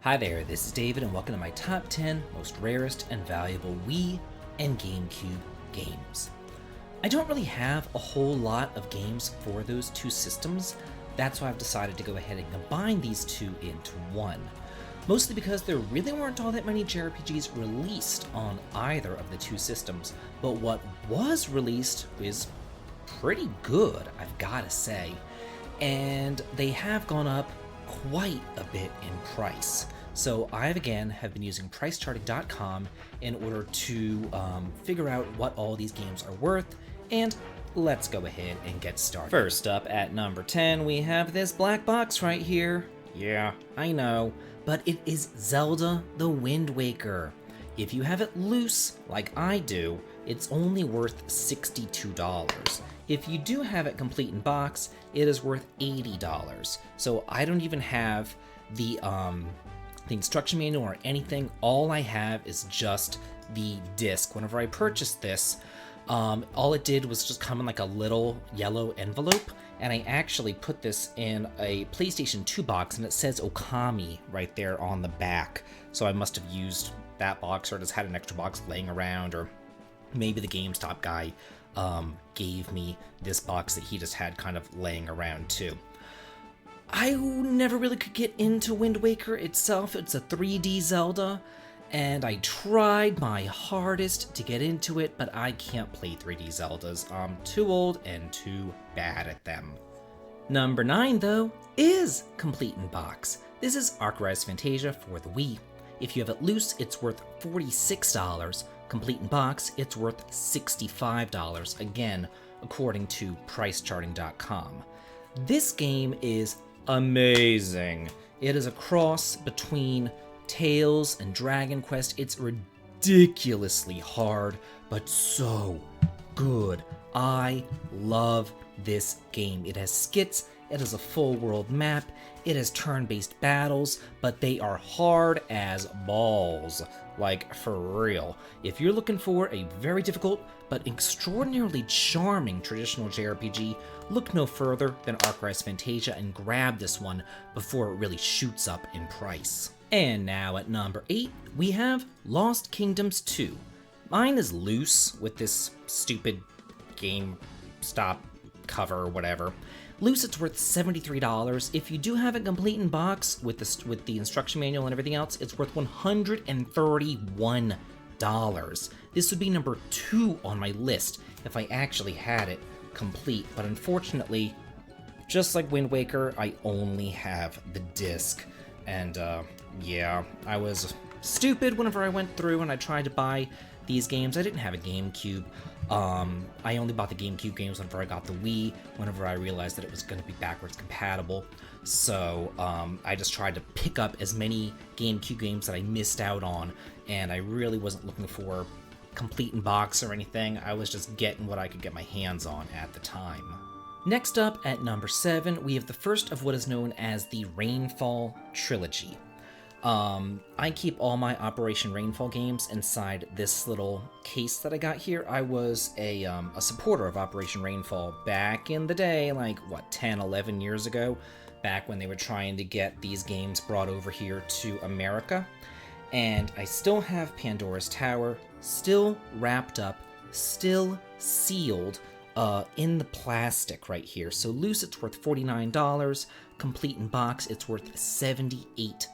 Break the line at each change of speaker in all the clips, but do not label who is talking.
Hi there, this is David and welcome to my top 10 most rarest and valuable Wii and GameCube games. I don't really have a whole lot of games for those two systems, that's why I've decided to go ahead and combine these two into one. Mostly because there really weren't all that many JRPGs released on either of the two systems, but what was released is pretty good, I've gotta say. And they have gone up quite a bit in price. So I again have been using pricecharting.com in order to figure out what all these games are worth, and let's go ahead and get started. First up at number 10, we have this black box right here. Yeah, I know, but it is Zelda the Wind Waker. If you have it loose, like I do, it's only worth $62. If you do have it complete in box, it is worth $80. So I don't even have the instruction manual or anything. All I have is just the disc. Whenever I purchased this, all it did was just come in like a little yellow envelope, and I actually put this in a PlayStation 2 box, and it says Okami right there on the back. So I must have used that box, or just had an extra box laying around, or maybe the GameStop guy gave me this box that he just had kind of laying around too. I never really could get into Wind Waker itself. It's a 3D Zelda, and I tried my hardest to get into it, but I can't play 3D Zeldas. I'm too old and too bad at them. Number 9, though, is complete in box. This is Rise Fantasia for the Wii. If you have it loose, it's worth $46. Complete in box, it's worth $65, again, according to pricecharting.com. This game is amazing. It is a cross between Tales and Dragon Quest. It's ridiculously hard, but so good. I love this game. It has skits, it has a full world map, it has turn-based battles, but they are hard as balls. Like, for real. If you're looking for a very difficult but extraordinarily charming traditional JRPG, look no further than Rise Fantasia and grab this one before it really shoots up in price. And now at number 8, we have Lost Kingdoms 2. Mine is loose with this stupid GameStop cover or whatever. Loose, it's worth $73. If you do have it complete in box with the instruction manual and everything else, it's worth $131. This would be number 2 on my list if I actually had it complete, but unfortunately, just like Wind Waker, I only have the disc. And yeah, I was stupid whenever I went through and I tried to buy these games. I didn't have a GameCube. I only bought the GameCube games whenever I got the Wii, whenever I realized that it was going to be backwards compatible. So I just tried to pick up as many GameCube games that I missed out on, and I really wasn't looking for complete in box or anything. I was just getting what I could get my hands on at the time. Next up at number 7, we have the first of what is known as the Rainfall Trilogy. I keep all my Operation Rainfall games inside this little case that I got here. I was a supporter of Operation Rainfall back in the day, like, 10, 11 years ago, back when they were trying to get these games brought over here to America. And I still have Pandora's Tower, still wrapped up, still sealed, in the plastic right here. So loose, it's worth $49. Complete in box, it's worth $78.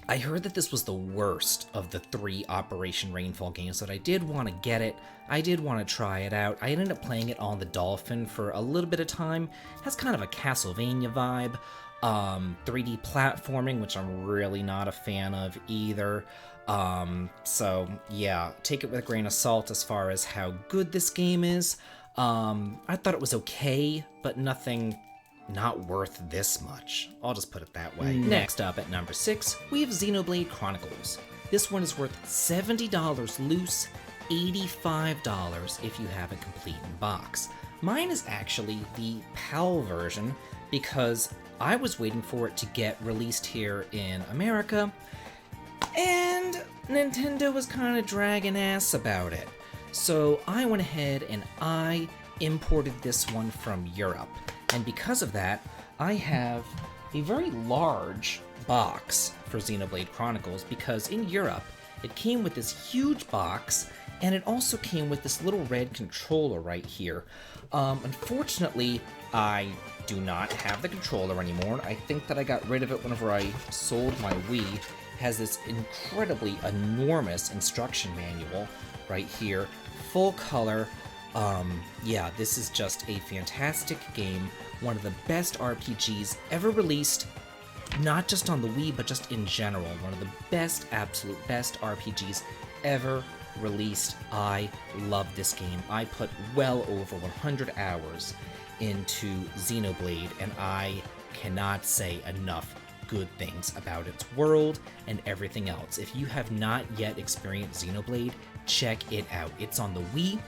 I heard that this was the worst of the 3 Operation Rainfall games, but I did want to get it. I did want to try it out. I ended up playing it on the Dolphin for a little bit of time. It has kind of a Castlevania vibe. 3D platforming, which I'm really not a fan of either. So yeah, take it with a grain of salt as far as how good this game is. I thought it was okay, but nothing not worth this much. I'll just put it that way. Next up at number 6, we have Xenoblade Chronicles. This one is worth $70 loose, $85 if you have it complete in box. Mine is actually the PAL version because I was waiting for it to get released here in America, and Nintendo was kind of dragging ass about it. So I went ahead and I imported this one from Europe. And because of that, I have a very large box for Xenoblade Chronicles, because in Europe, it came with this huge box, and it also came with this little red controller right here. Unfortunately, I do not have the controller anymore. I think that I got rid of it whenever I sold my Wii. It has this incredibly enormous instruction manual right here, full color. Yeah, this is just a fantastic game, one of the best RPGs ever released, not just on the Wii, but just in general. One of the best, absolute best RPGs ever released. I love this game. I put well over 100 hours into Xenoblade, and I cannot say enough good things about its world and everything else. If you have not yet experienced Xenoblade, check it out. It's on the Wii.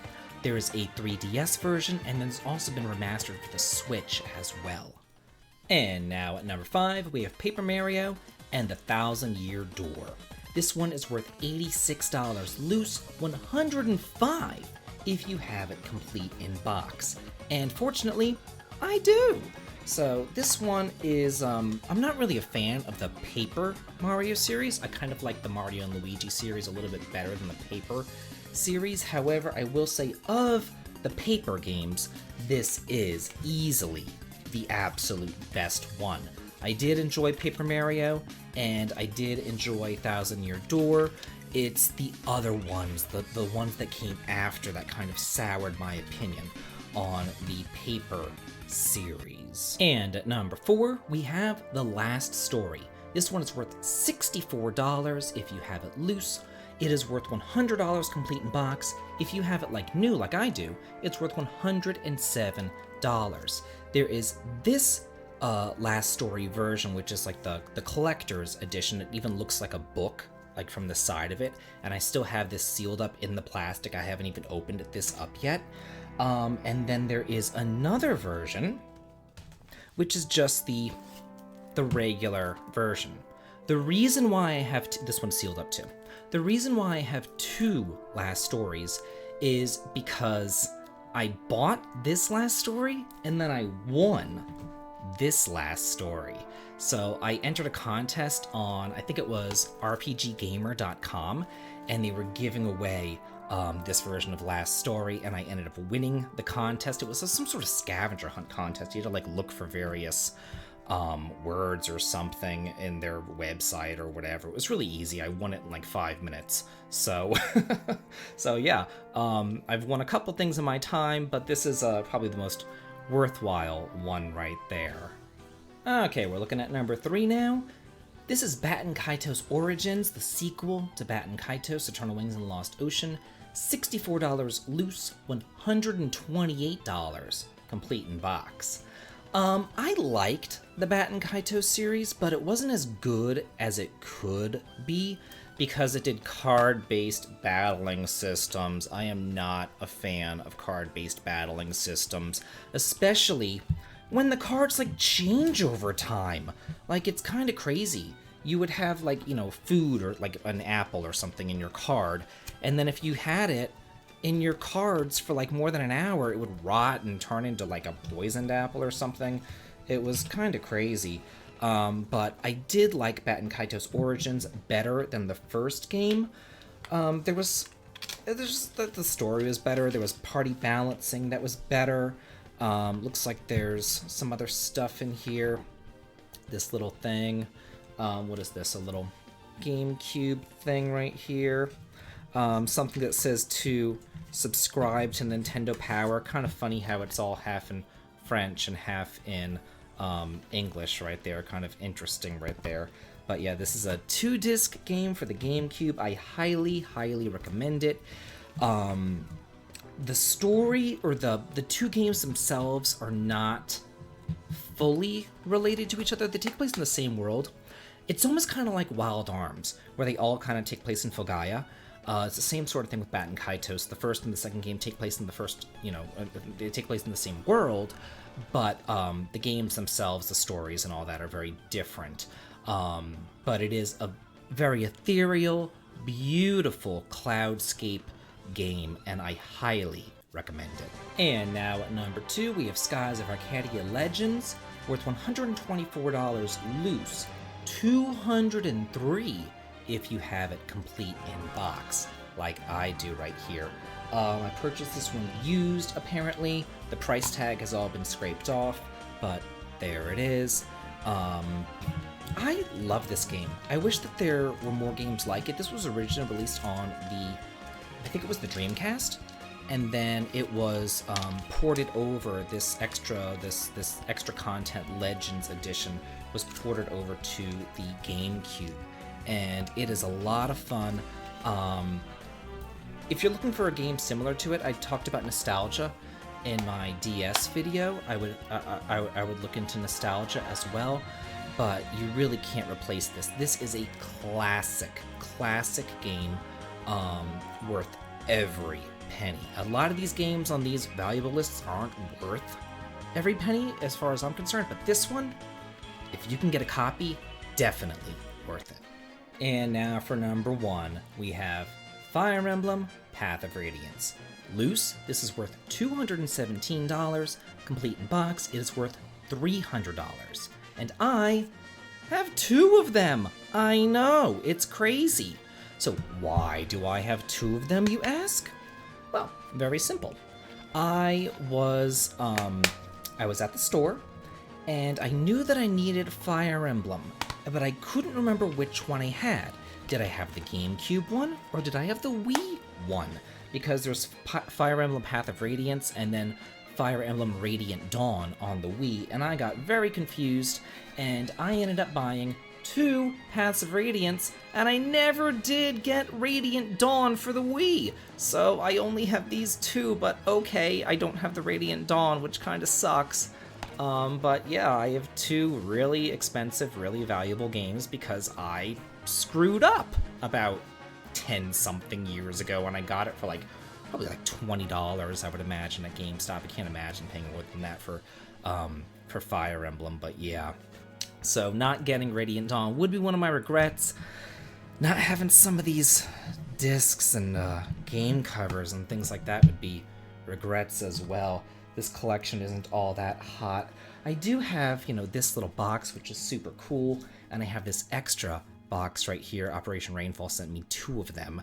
There is a 3DS version, and then it's also been remastered for the Switch as well. And now at number 5, we have Paper Mario and the Thousand Year Door. This one is worth $86 loose, $105 if you have it complete in box. And fortunately, I do! So this one is, I'm not really a fan of the Paper Mario series. I kind of like the Mario and Luigi series a little bit better than the Paper series. However, I will say of the Paper games, this is easily the absolute best one. I did enjoy Paper Mario, and I did enjoy Thousand Year Door. It's the other ones, the ones that came after that kind of soured my opinion on the Paper series. And at number 4, we have The Last Story. This one is worth $64 if you have it loose. It is worth $100 complete in box. If you have it like new, like I do, it's worth $107. There is this Last Story version, which is like the collector's edition. It even looks like a book, like from the side of it, and I still have this sealed up in the plastic. I haven't even opened this up yet. And then there is another version, which is just the regular version. The reason why I have this one's sealed up too. The reason why I have 2 Last Stories is because I bought this Last Story and then I won this Last Story. So I entered a contest on, I think it was rpggamer.com, and they were giving away this version of Last Story, and I ended up winning the contest. It was some sort of scavenger hunt contest. You had to like look for various words or something in their website or whatever. It was really easy. I won it in like 5 minutes. So, so yeah, I've won a couple things in my time, but this is probably the most worthwhile one right there. Okay, we're looking at number 3 now. This is Baten Kaitos Origins, the sequel to Baten Kaitos, Eternal Wings in the Lost Ocean. $64 loose, $128 complete in box. I liked the Baten Kaitos series, but it wasn't as good as it could be because it did card-based battling systems. I am not a fan of card-based battling systems, especially when the cards like change over time. Like, it's kind of crazy. You would have like, you know, food or like an apple or something in your card, and then if you had it in your cards for like more than an hour, it would rot and turn into like a poisoned apple or something. It was kind of crazy. But I did like Baten Kaitos Origins better than the first game. The story was better. There was party balancing that was better. Looks like there's some other stuff in here. This little thing. What is this? A little GameCube thing right here. Something that says to subscribe to Nintendo Power. Kind of funny how it's all half in French and half in English right there. Kind of interesting right there. But yeah, this is a 2-disc game for the GameCube. I highly, highly recommend it. The story, or the 2 games themselves, are not fully related to each other. They take place in the same world. It's almost kind of like Wild Arms, where they all kind of take place in Fulgaia. It's the same sort of thing with Baten Kaitos. The first and the second game take place in the first, they take place in the same world, but the games themselves, the stories and all that are very different. But it is a very ethereal, beautiful cloudscape game, and I highly recommend it. And now at number 2, we have Skies of Arcadia Legends. worth $124 loose, $203 if you have it complete in box, like I do right here. I purchased this one used, apparently. The price tag has all been scraped off, but there it is. I love this game. I wish that there were more games like it. This was originally released on I think it was the Dreamcast, and then it was ported over. This extra content Legends Edition was ported over to the GameCube, and it is a lot of fun. If you're looking for a game similar to it, I talked about nostalgia in my DS video. I would look into nostalgia as well, but you really can't replace this. This is a classic game, worth every penny. A lot of these games on these valuable lists aren't worth every penny as far as I'm concerned, but this one, if you can get a copy, definitely worth it. And now for number 1, we have Fire Emblem Path of Radiance. Loose, this is worth $217. Complete in box, it is worth $300. And I have 2 of them! I know, it's crazy. So why do I have 2 of them, you ask? Well, very simple. I was at the store, and I knew that I needed Fire Emblem, but I couldn't remember which one I had. Did I have the GameCube one, or did I have the Wii one? Because there's Fire Emblem Path of Radiance, and then Fire Emblem Radiant Dawn on the Wii, and I got very confused, and I ended up buying 2 Paths of Radiance, and I never did get Radiant Dawn for the Wii, so I only have these 2, but okay, I don't have the Radiant Dawn, which kinda sucks. But yeah, I have 2 really expensive, really valuable games because I screwed up about 10-something years ago when I got it for probably $20, I would imagine, at GameStop. I can't imagine paying more than that for Fire Emblem, but yeah. So not getting Radiant Dawn would be one of my regrets. Not having some of these discs and game covers and things like that would be regrets as well. This collection isn't all that hot. I do have, this little box, which is super cool, and I have this extra box right here. Operation Rainfall sent me 2 of them,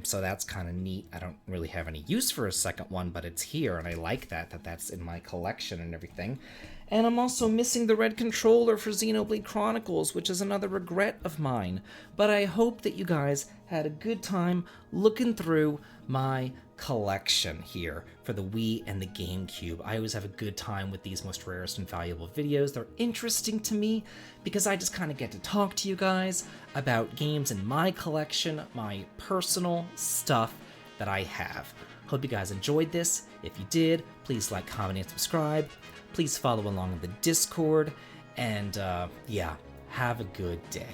so that's kind of neat. I don't really have any use for a second one, but it's here, and I like that's in my collection and everything. And I'm also missing the red controller for Xenoblade Chronicles, which is another regret of mine. But I hope that you guys had a good time looking through my collection here for the Wii and the GameCube. I always have a good time with these most rarest and valuable videos. They're interesting to me because I just kind of get to talk to you guys about games in my collection, my personal stuff that I have. Hope you guys enjoyed this. If you did, please like, comment, and subscribe. Please follow along in the Discord, and yeah, have a good day.